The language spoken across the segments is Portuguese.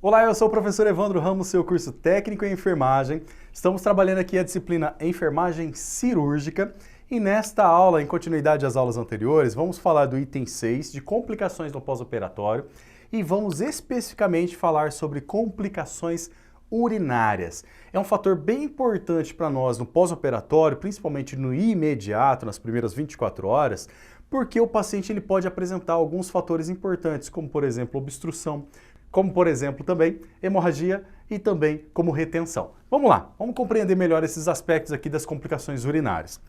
Olá, eu sou o professor Evandro Ramos, seu curso técnico em enfermagem. Estamos trabalhando aqui a disciplina Enfermagem Cirúrgica e nesta aula, em continuidade às aulas anteriores, vamos falar do item 6 de complicações no pós-operatório e vamos especificamente falar sobre complicações urinárias. É um fator bem importante para nós no pós-operatório, principalmente no imediato, nas primeiras 24 horas, porque o paciente ele pode apresentar alguns fatores importantes, como por exemplo obstrução, como por exemplo também hemorragia e também como retenção. Vamos lá, vamos compreender melhor esses aspectos aqui das complicações urinárias.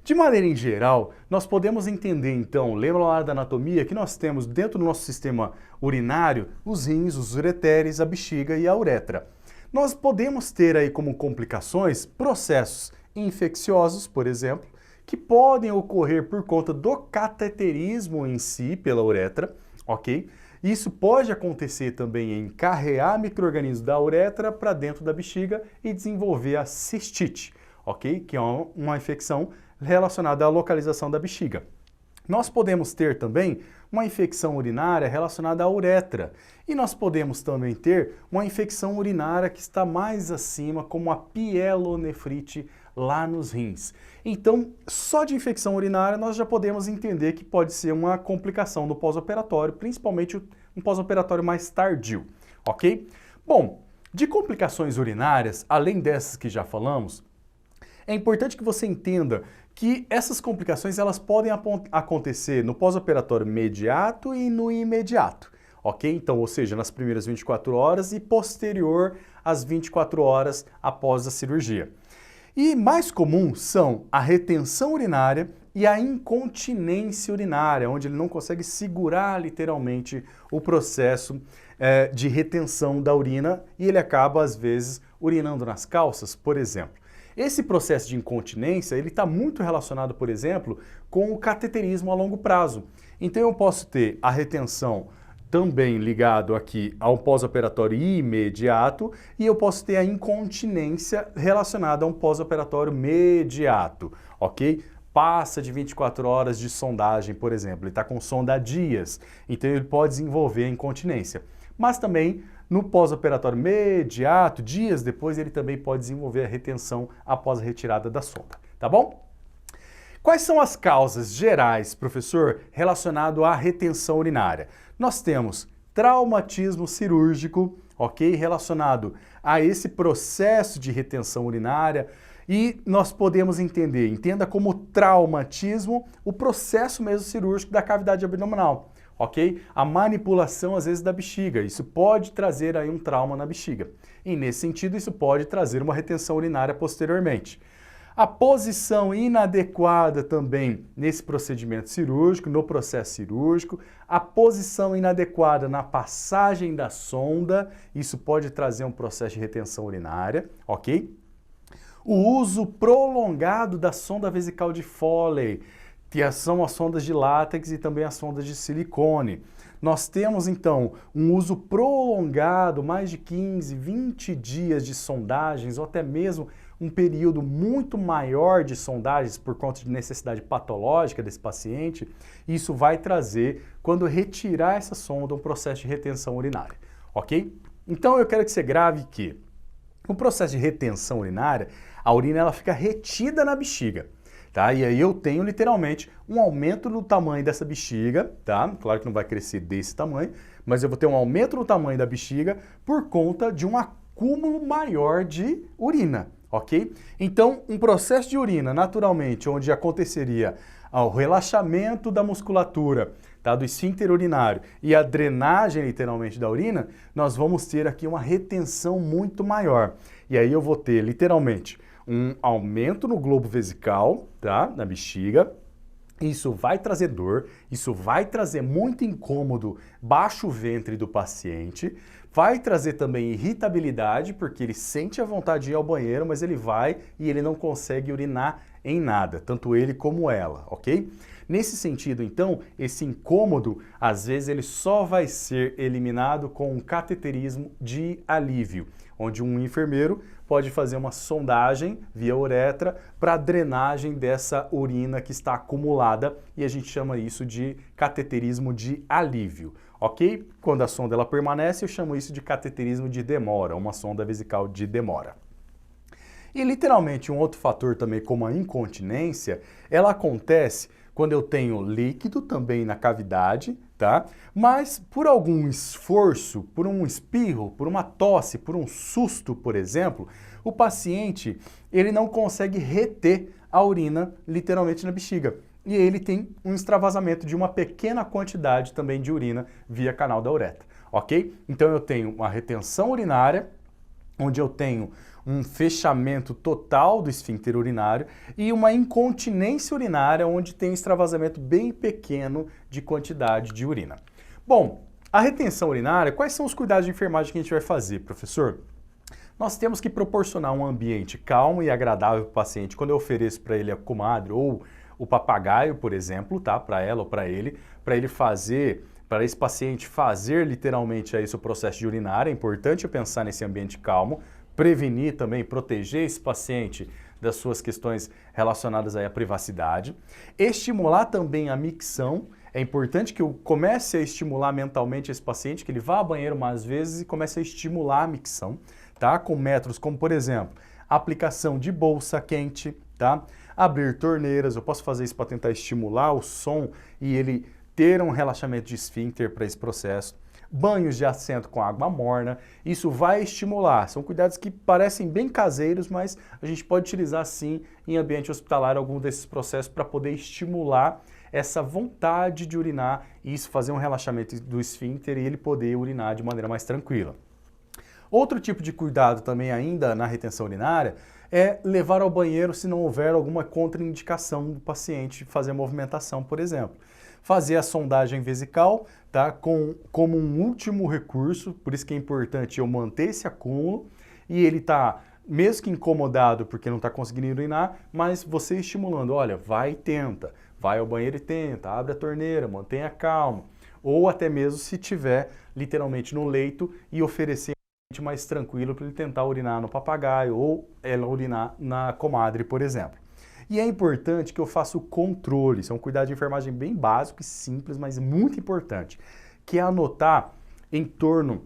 De maneira em geral, nós podemos entender então, lembra lá da anatomia, que nós temos dentro do nosso sistema urinário os rins, os ureteres, a bexiga e a uretra. Nós podemos ter aí como complicações processos infecciosos, por exemplo, que podem ocorrer por conta do cateterismo em si pela uretra, ok? Isso pode acontecer também em carrear micro-organismos da uretra para dentro da bexiga e desenvolver a cistite, ok? Que é uma infecção relacionada à localização da bexiga. Nós podemos ter também uma infecção urinária relacionada à uretra e nós podemos também ter uma infecção urinária que está mais acima, como a pielonefrite lá nos rins. Então, só de infecção urinária nós já podemos entender que pode ser uma complicação do pós-operatório, principalmente um pós-operatório mais tardio, ok? Bom, de complicações urinárias, além dessas que já falamos, é importante que você entenda que essas complicações elas podem acontecer no pós-operatório imediato e no imediato, ok? Então, ou seja, nas primeiras 24 horas e posterior às 24 horas após a cirurgia. E mais comum são a retenção urinária e a incontinência urinária, onde ele não consegue segurar literalmente o processo de retenção da urina e ele acaba, às vezes, urinando nas calças, por exemplo. Esse processo de incontinência, ele está muito relacionado, por exemplo, com o cateterismo a longo prazo. Então eu posso ter a retenção também ligado aqui ao pós-operatório imediato e eu posso ter a incontinência relacionada a um pós-operatório mediato, ok? Passa de 24 horas de sondagem, por exemplo, ele está com sonda há dias, então ele pode desenvolver a incontinência. Mas também no pós-operatório mediato, dias depois, ele também pode desenvolver a retenção após a retirada da sonda, tá bom? Quais são as causas gerais, professor, relacionado à retenção urinária? Nós temos traumatismo cirúrgico, ok? Relacionado a esse processo de retenção urinária e nós podemos entenda como traumatismo o processo mesmo cirúrgico da cavidade abdominal, ok? A manipulação às vezes da bexiga, isso pode trazer aí um trauma na bexiga e nesse sentido isso pode trazer uma retenção urinária posteriormente. A posição inadequada também nesse procedimento cirúrgico, no processo cirúrgico, a posição inadequada na passagem da sonda, isso pode trazer um processo de retenção urinária, ok? O uso prolongado da sonda vesical de Foley, que são as sondas de látex e também as sondas de silicone. Nós temos então um uso prolongado, mais de 15, 20 dias de sondagens ou até mesmo um período muito maior de sondagens por conta de necessidade patológica desse paciente, isso vai trazer, quando retirar essa sonda, um processo de retenção urinária, ok? Então eu quero que você grave que no processo de retenção urinária, a urina ela fica retida na bexiga, tá? E aí eu tenho literalmente um aumento no tamanho dessa bexiga, tá? Claro que não vai crescer desse tamanho, mas eu vou ter um aumento no tamanho da bexiga por conta de um acúmulo maior de urina, ok? Então, um processo de urina, naturalmente, onde aconteceria o relaxamento da musculatura, tá, do esfíncter urinário e a drenagem, literalmente, da urina, nós vamos ter aqui uma retenção muito maior. E aí eu vou ter, literalmente, um aumento no globo vesical, tá, na bexiga. Isso vai trazer dor, isso vai trazer muito incômodo baixo ventre do paciente, vai trazer também irritabilidade, porque ele sente a vontade de ir ao banheiro, mas ele vai e ele não consegue urinar em nada, tanto ele como ela, ok? Nesse sentido, então, esse incômodo, às vezes, ele só vai ser eliminado com um cateterismo de alívio, onde um enfermeiro pode fazer uma sondagem via uretra para drenagem dessa urina que está acumulada e a gente chama isso de cateterismo de alívio, ok? Quando a sonda ela permanece, eu chamo isso de cateterismo de demora, uma sonda vesical de demora. E literalmente um outro fator também como a incontinência, ela acontece quando eu tenho líquido também na cavidade, tá? Mas por algum esforço, por um espirro, por uma tosse, por um susto, por exemplo, o paciente, ele não consegue reter a urina literalmente na bexiga. E ele tem um extravasamento de uma pequena quantidade também de urina via canal da uretra, ok? Então eu tenho uma retenção urinária, onde eu tenho um fechamento total do esfíncter urinário e uma incontinência urinária, onde tem um extravasamento bem pequeno de quantidade de urina. Bom, a retenção urinária, quais são os cuidados de enfermagem que a gente vai fazer, professor? Nós temos que proporcionar um ambiente calmo e agradável para o paciente quando eu ofereço para ele a comadre ou o papagaio, por exemplo, tá? Para ela ou para ele fazer, para esse paciente fazer literalmente aí o processo de urinar. É importante eu pensar nesse ambiente calmo, prevenir também, proteger esse paciente das suas questões relacionadas aí à privacidade. Estimular também a micção. É importante que eu comece a estimular mentalmente esse paciente, que ele vá ao banheiro mais vezes e comece a estimular a micção, tá? Com métodos como, por exemplo, aplicação de bolsa quente, tá? Abrir torneiras, eu posso fazer isso para tentar estimular o som e ele ter um relaxamento de esfíncter para esse processo. Banhos de assento com água morna, isso vai estimular. São cuidados que parecem bem caseiros, mas a gente pode utilizar sim em ambiente hospitalar algum desses processos para poder estimular essa vontade de urinar e isso fazer um relaxamento do esfíncter e ele poder urinar de maneira mais tranquila. Outro tipo de cuidado também ainda na retenção urinária é levar ao banheiro se não houver alguma contraindicação do paciente fazer a movimentação, por exemplo. Fazer a sondagem vesical, tá? Como um último recurso, por isso que é importante eu manter esse acúmulo e ele tá, mesmo que incomodado porque não está conseguindo urinar, mas você estimulando, olha, vai e tenta, vai ao banheiro e tenta, abre a torneira, mantenha calma, ou até mesmo se tiver literalmente no leito e oferecer mais tranquilo para ele tentar urinar no papagaio ou ela urinar na comadre, por exemplo. E é importante que eu faça o controle, isso é um cuidado de enfermagem bem básico e simples, mas muito importante, que é anotar em torno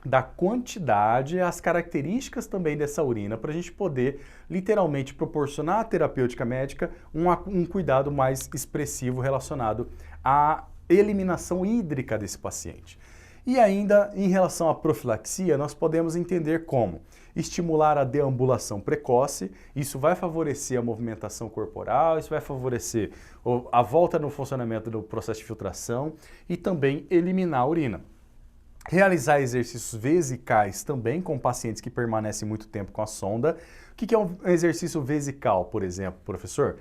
da quantidade e as características também dessa urina para a gente poder literalmente proporcionar à terapêutica médica um cuidado mais expressivo relacionado à eliminação hídrica desse paciente. E ainda, em relação à profilaxia, nós podemos entender como estimular a deambulação precoce, isso vai favorecer a movimentação corporal, isso vai favorecer a volta no funcionamento do processo de filtração e também eliminar a urina. Realizar exercícios vesicais também com pacientes que permanecem muito tempo com a sonda. O que é um exercício vesical, por exemplo, professor?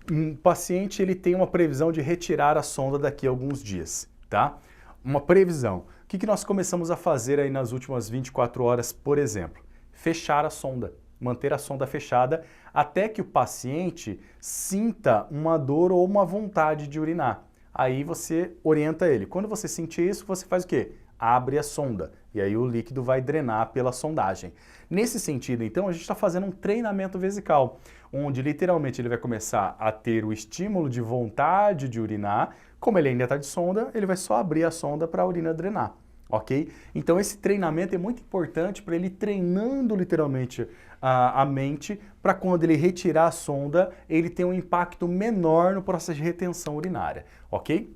Um paciente ele tem uma previsão de retirar a sonda daqui a alguns dias, tá? Uma previsão. O que nós começamos a fazer aí nas últimas 24 horas, por exemplo? Fechar a sonda, manter a sonda fechada até que o paciente sinta uma dor ou uma vontade de urinar. Aí você orienta ele. Quando você sentir isso, você faz o quê? Abre a sonda e aí o líquido vai drenar pela sondagem. Nesse sentido, então, a gente está fazendo um treinamento vesical, onde literalmente ele vai começar a ter o estímulo de vontade de urinar. Como ele ainda está de sonda, ele vai só abrir a sonda para a urina drenar, ok? Então esse treinamento é muito importante para ele ir treinando literalmente a mente para quando ele retirar a sonda, ele ter um impacto menor no processo de retenção urinária, ok?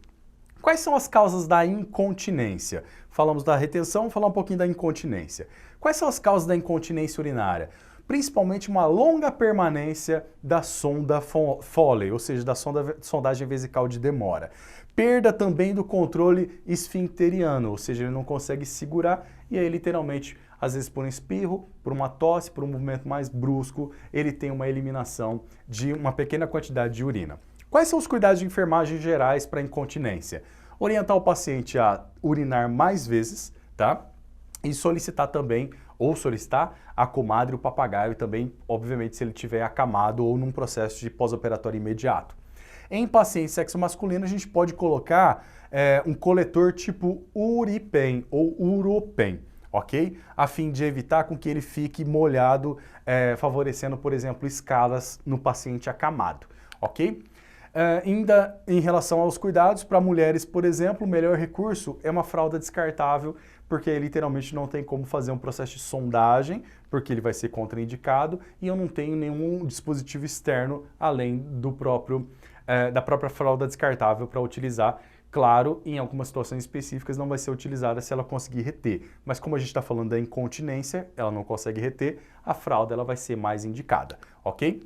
Quais são as causas da incontinência? Falamos da retenção, vamos falar um pouquinho da incontinência. Quais são as causas da incontinência urinária? Principalmente uma longa permanência da sonda Foley, ou seja, da sondagem vesical de demora. Perda também do controle esfincteriano, ou seja, ele não consegue segurar e aí literalmente, às vezes por um espirro, por uma tosse, por um movimento mais brusco, ele tem uma eliminação de uma pequena quantidade de urina. Quais são os cuidados de enfermagem gerais para incontinência? Orientar o paciente a urinar mais vezes, tá? E solicitar também ou solicitar a comadre e o papagaio também, obviamente, se ele tiver acamado ou num processo de pós-operatório imediato. Em paciente sexo masculino, a gente pode colocar um coletor tipo Uripen ou Uropen, ok? A fim de evitar com que ele fique molhado, favorecendo, por exemplo, escalas no paciente acamado, ok? Ainda em relação aos cuidados, para mulheres, por exemplo, o melhor recurso é uma fralda descartável, porque literalmente não tem como fazer um processo de sondagem, porque ele vai ser contraindicado, e eu não tenho nenhum dispositivo externo além do da própria fralda descartável para utilizar. Claro, em algumas situações específicas não vai ser utilizada se ela conseguir reter, mas como a gente está falando da incontinência, ela não consegue reter, a fralda ela vai ser mais indicada, ok?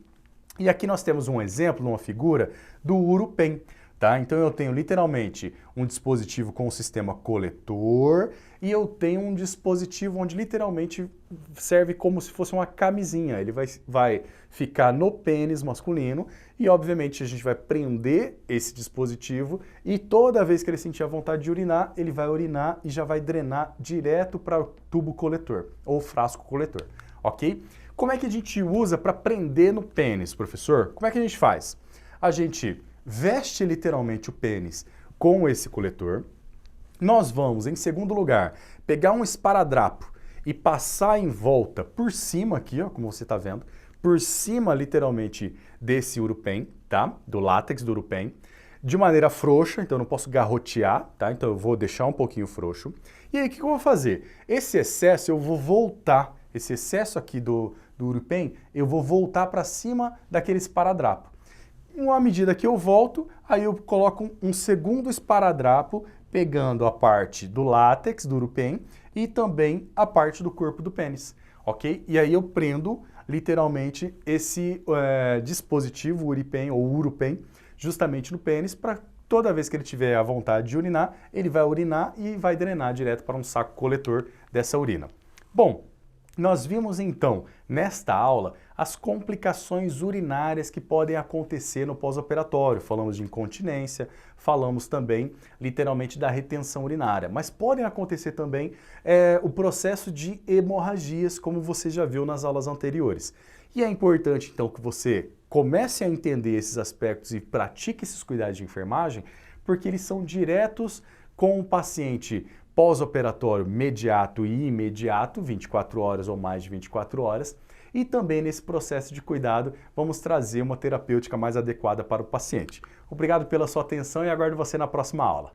E aqui nós temos um exemplo, uma figura do Uropen, tá? Então eu tenho literalmente um dispositivo com o sistema coletor e eu tenho um dispositivo onde literalmente serve como se fosse uma camisinha. Ele vai ficar no pênis masculino e obviamente a gente vai prender esse dispositivo e toda vez que ele sentir a vontade de urinar, ele vai urinar e já vai drenar direto para o tubo coletor ou frasco coletor, ok? Como é que a gente usa para prender no pênis, professor? Como é que a gente faz? A gente veste literalmente o pênis com esse coletor. Nós vamos, em segundo lugar, pegar um esparadrapo e passar em volta por cima aqui, ó, como você está vendo, por cima literalmente desse Uropen, tá? Do látex do Uropen, de maneira frouxa, então eu não posso garrotear, tá? Então eu vou deixar um pouquinho frouxo. E aí o que eu vou fazer? Esse excesso eu vou voltar, esse excesso aqui do Uropen, eu vou voltar para cima daquele esparadrapo. À medida que eu volto, aí eu coloco um segundo esparadrapo, pegando a parte do látex do Uropen e também a parte do corpo do pênis, ok? E aí eu prendo literalmente esse dispositivo Uripen ou Uropen justamente no pênis para toda vez que ele tiver a vontade de urinar, ele vai urinar e vai drenar direto para um saco coletor dessa urina. Bom, nós vimos então, nesta aula, as complicações urinárias que podem acontecer no pós-operatório. Falamos de incontinência, falamos também, literalmente, da retenção urinária. Mas podem acontecer também o processo de hemorragias, como você já viu nas aulas anteriores. E é importante, então, que você comece a entender esses aspectos e pratique esses cuidados de enfermagem, porque eles são diretos com o paciente pós-operatório mediato e imediato, 24 horas ou mais de 24 horas, e também nesse processo de cuidado vamos trazer uma terapêutica mais adequada para o paciente. Obrigado pela sua atenção e aguardo você na próxima aula.